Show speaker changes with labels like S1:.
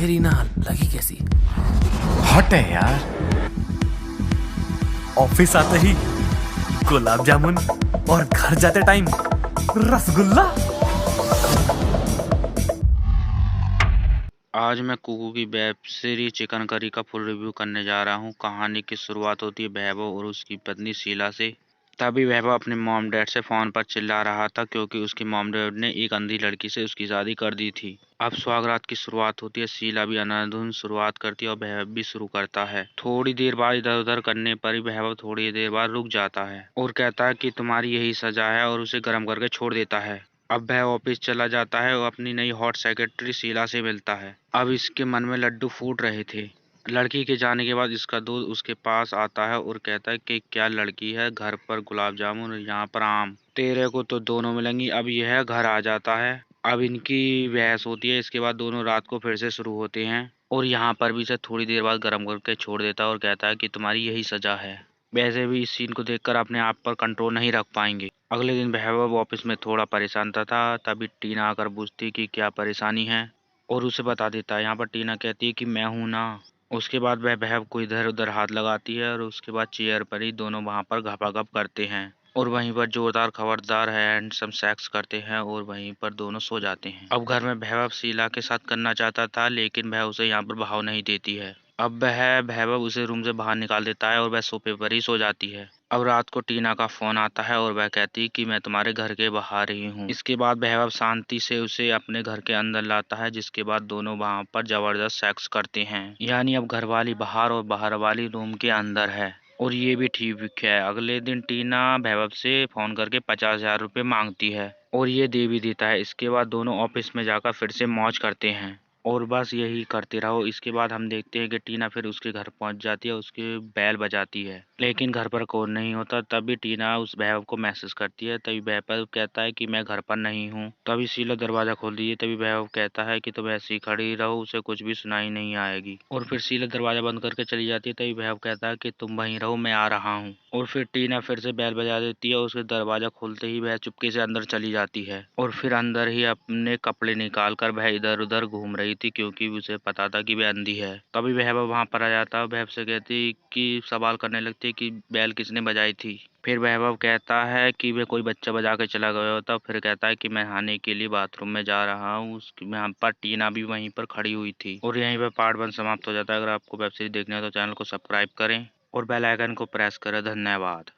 S1: तुझे रीना लगी कैसी?
S2: हॉट है यार।
S1: ऑफिस आते ही गुलाब जामुन और घर जाते टाइम रसगुल्ला।
S3: आज मैं कुकू की वेब सीरीज चिकन करी का फुल रिव्यू करने जा रहा हूँ। कहानी की शुरुआत होती है वैभव और उसकी पत्नी शीला से। तभी वैभव अपने मॉम डैड से फोन पर चिल्ला रहा था क्योंकि उसकी मॉम डैड ने एक अंधी लड़की से उसकी शादी कर दी थी। अब स्वागरात की शुरुआत होती है। शीला भी अनाधुन शुरुआत करती है और वैभव भी शुरू करता है। थोड़ी देर बाद इधर उधर करने पर ही वैभव थोड़ी देर बाद रुक जाता है और कहता है कि तुम्हारी यही सजा है और उसे गर्म करके छोड़ देता है। अब वह ऑफिस चला जाता है और अपनी नई हॉट सेक्रेटरी शीला से मिलता है। अब इसके मन में लड्डू फूट रहे थे। लड़की के जाने के बाद इसका दोस्त उसके पास आता है और कहता है कि क्या लड़की है, घर पर गुलाब जामुन और यहाँ पर आम, तेरे को तो दोनों मिलेंगी। अब यह घर आ जाता है। अब इनकी बहस होती है। इसके बाद दोनों रात को फिर से शुरू होते हैं और यहाँ पर भी से थोड़ी देर बाद गर्म करके छोड़ देता है और कहता है कि तुम्हारी यही सजा है। वैसे भी इस सीन को देखकर अपने आप पर कंट्रोल नहीं रख पाएंगे। अगले दिन वैभव ऑफिस में थोड़ा परेशान था। तभी टीना आकर पूछती कि क्या परेशानी है और उसे बता देता है। यहाँ पर टीना कहती है कि मैं हूँ ना। उसके बाद वह वैभव को इधर उधर हाथ लगाती है और उसके बाद चेयर पर ही दोनों वहाँ पर घपाघप करते हैं और वहीं पर जोरदार खबरदार है हैंडसम सेक्स करते हैं और वहीं पर दोनों सो जाते हैं। अब घर में वैभव शीला के साथ करना चाहता था लेकिन वह उसे यहाँ पर बहाव नहीं देती है। अब वह वैभव उसे रूम से बाहर निकाल देता है और वह सोफे पर ही सो जाती है। अब रात को टीना का फोन आता है और वह कहती कि मैं तुम्हारे घर के बाहर ही हूँ। इसके बाद वैभव शांति से उसे अपने घर के अंदर लाता है जिसके बाद दोनों वहां पर जबरदस्त सेक्स करते हैं। यानी अब घर वाली बाहर और बाहर वाली रूम के अंदर है और ये भी ठीक है। अगले दिन टीना वैभव से फोन करके 50,000 रुपये मांगती है और ये दे भी देता है। इसके बाद दोनों ऑफिस में जाकर फिर से मौज करते हैं और बस यही करते रहो। इसके बाद हम देखते हैं कि टीना फिर उसके घर पहुंच जाती है। उसकी बैल बजाती है लेकिन घर पर कोई नहीं होता। तभी टीना उस वैभव को मैसेज करती है। तभी वैभव कहता है कि मैं घर पर नहीं हूँ। तभी शीला दरवाजा खोलती है। तभी वैभव कहता है कि तुम ऐसी खड़ी रहो, उसे कुछ भी सुनाई नहीं आएगी और फिर शीला दरवाजा बंद करके चली जाती है। तभी वैभव कहता है कि तुम वहीं रहो, मैं आ रहा हूँ और फिर टीना फिर से बैल बजा देती है। उसके दरवाजा खोलते ही वह चुपके से अंदर चली जाती है और फिर अंदर ही अपने कपड़े निकाल कर वह इधर उधर घूम रही थी क्योंकि उसे पता था कि वह अंधी है। तभी वह वहां पर आ जाता। वह से कहती कि सवाल करने लगती कि बैल किसने बजाई थी। फिर वैभव कहता है कि वह कोई बच्चा बजा के चला गया होता। फिर कहता है कि मैं नहाने के लिए बाथरूम में जा रहा हूँ। उसकी यहाँ पर टीना भी वहीं पर खड़ी हुई थी और यहीं पर पार्ट 1 समाप्त हो जाता है। अगर आपको वेब सीरीज देखनी है तो चैनल को सब्सक्राइब करें और बेल आइकन को प्रेस करें। धन्यवाद।